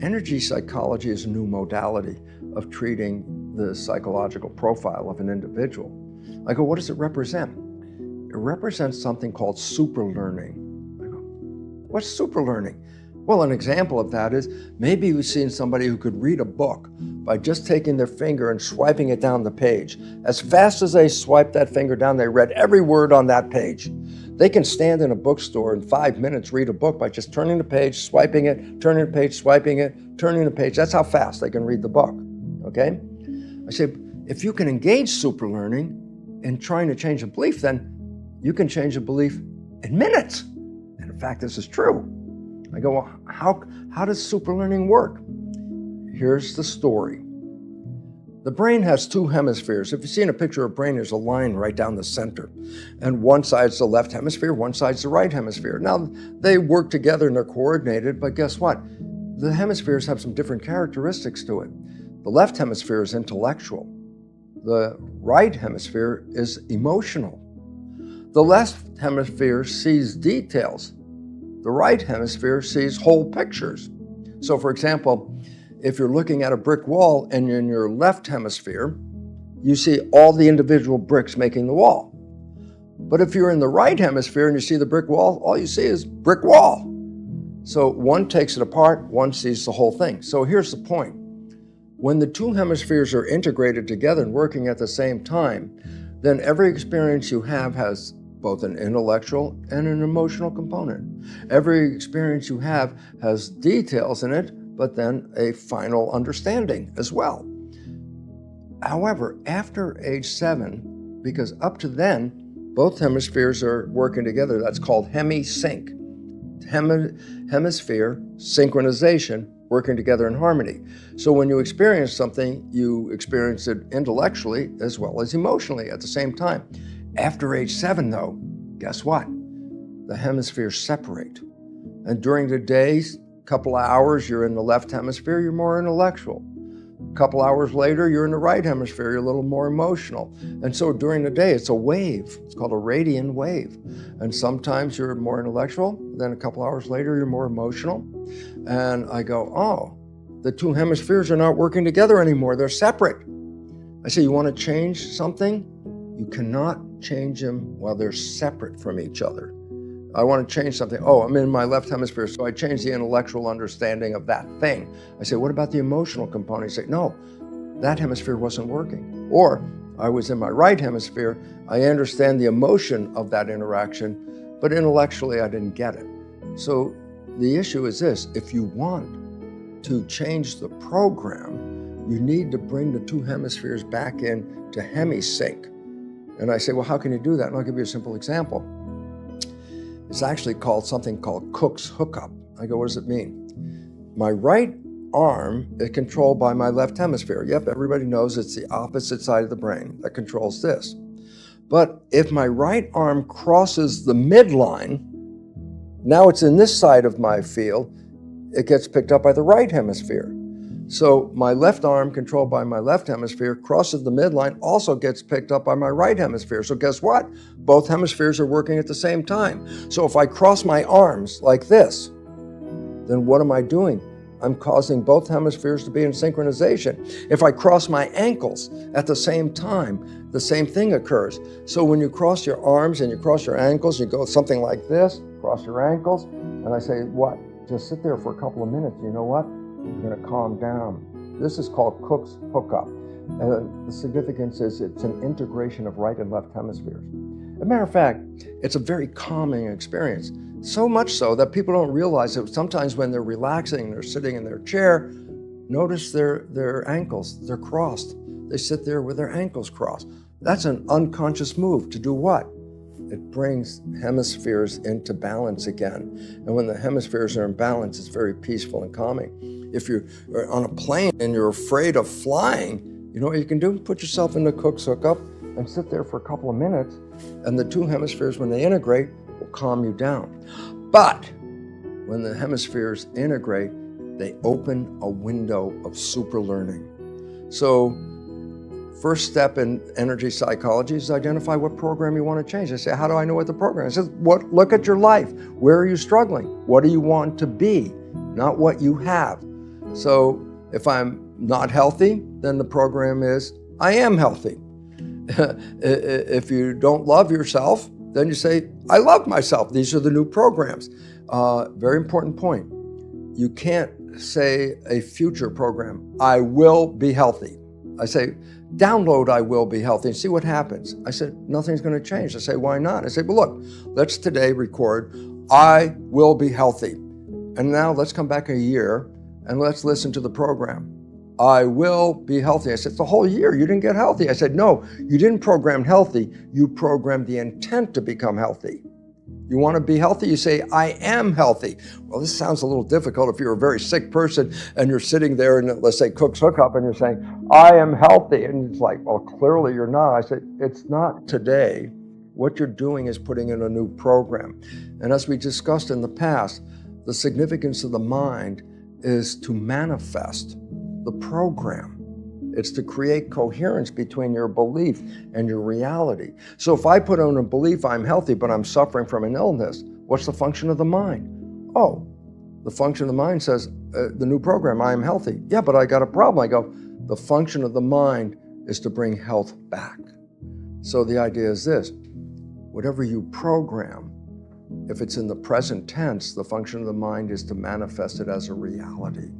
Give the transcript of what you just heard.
Energy psychology is a new modality of treating the psychological profile of an individual. I go, what does it represent? It represents something called super learning. I go, what's super learning? Well, an example of that is maybe you've seen somebody who could read a book by just taking their finger and swiping it down the page. As fast as they swipe that finger down, they read every word on that page. They can stand in a bookstore in 5 minutes, read a book by just turning the page, swiping it, turning the page, swiping it, turning the page. That's how fast they can read the book, okay? I say, if you can engage super learning in trying to change a belief, then you can change a belief in minutes. And in fact, this is true. I go, well, how does super learning work? Here's the story. The brain has two hemispheres. If you see in a picture of a brain, there's a line right down the center. And one side's the left hemisphere, one side's the right hemisphere. Now, they work together and they're coordinated, but guess what? The hemispheres have some different characteristics to it. The left hemisphere is intellectual. The right hemisphere is emotional. The left hemisphere sees details. The right hemisphere sees whole pictures. So for example, if you're looking at a brick wall and you're in your left hemisphere, you see all the individual bricks making the wall. But if you're in the right hemisphere and you see the brick wall, all you see is brick wall. So one takes it apart, one sees the whole thing. So here's the point. When the two hemispheres are integrated together and working at the same time, then every experience you have has both an intellectual and an emotional component. Every experience you have has details in it, but then a final understanding as well. However, after age 7, because up to then, both hemispheres are working together, that's called hemi-sync. Hemisphere synchronization, working together in harmony. So when you experience something, you experience it intellectually as well as emotionally at the same time. After age 7, though, guess what? The hemispheres separate. And during the day, couple of hours, you're in the left hemisphere, you're more intellectual. A couple hours later, you're in the right hemisphere, you're a little more emotional. And so during the day, it's a wave. It's called a radian wave. And sometimes you're more intellectual, then a couple hours later, you're more emotional. And I go, oh, the two hemispheres are not working together anymore, they're separate. I say, you want to change something? You cannot change them while they're separate from each other. I want to change something. Oh, I'm in my left hemisphere, so I change the intellectual understanding of that thing. I say, what about the emotional component? I say, no, that hemisphere wasn't working. Or I was in my right hemisphere, I understand the emotion of that interaction, but intellectually I didn't get it. So the issue is this, if you want to change the program, you need to bring the two hemispheres back in to hemi-sync. And I say, well, how can you do that? And I'll give you a simple example. It's actually called something called Cook's hookup. I go, what does it mean? My right arm is controlled by my left hemisphere. Yep, everybody knows it's the opposite side of the brain that controls this. But if my right arm crosses the midline, now it's in this side of my field, it gets picked up by the right hemisphere. So my left arm, controlled by my left hemisphere, crosses the midline, also gets picked up by my right hemisphere. So guess what? Both hemispheres are working at the same time. So if I cross my arms like this, then what am I doing? I'm causing both hemispheres to be in synchronization. If I cross my ankles at the same time, the same thing occurs. So when you cross your arms and you cross your ankles, you go something like this, cross your ankles, and I say, what? Just sit there for a couple of minutes. You know what? You're going to calm down. This is called Cook's hookup. The significance is it's an integration of right and left hemispheres. As a matter of fact, it's a very calming experience. So much so that people don't realize that sometimes when they're relaxing, they're sitting in their chair, notice their ankles, they're crossed. They sit there with their ankles crossed. That's an unconscious move to do what? It brings hemispheres into balance again. And when the hemispheres are in balance, it's very peaceful and calming. If you're on a plane and you're afraid of flying, you know what you can do? Put yourself in the Cook's hookup and sit there for a couple of minutes, and the two hemispheres, when they integrate, will calm you down. But when the hemispheres integrate, they open a window of super learning. So first step in energy psychology is identify what program you want to change. I say, how do I know what the program is? I say, look at your life. Where are you struggling? What do you want to be? Not what you have. So if I'm not healthy, then the program is, I am healthy. If you don't love yourself, then you say, I love myself. These are the new programs. Very important point. You can't say a future program, I will be healthy. I say, download I will be healthy and see what happens. I said, nothing's going to change. I say, why not? I say, well, look, let's today record, I will be healthy. And now let's come back a year and let's listen to the program. I will be healthy. I said, it's the whole year. You didn't get healthy. I said, no, you didn't program healthy. You programmed the intent to become healthy. You want to be healthy? You say, I am healthy. Well, this sounds a little difficult if you're a very sick person and you're sitting there and let's say Cook's Hookup and you're saying, I am healthy. And it's like, well, clearly you're not. I said, it's not today. What you're doing is putting in a new program. And as we discussed in the past, the significance of the mind is to manifest the program. It's to create coherence between your belief and your reality. So if I put on a belief I'm healthy, but I'm suffering from an illness, what's the function of the mind? Oh, the function of the mind says, the new program, I am healthy. Yeah, but I got a problem. I go, the function of the mind is to bring health back. So the idea is this, whatever you program, if it's in the present tense, the function of the mind is to manifest it as a reality.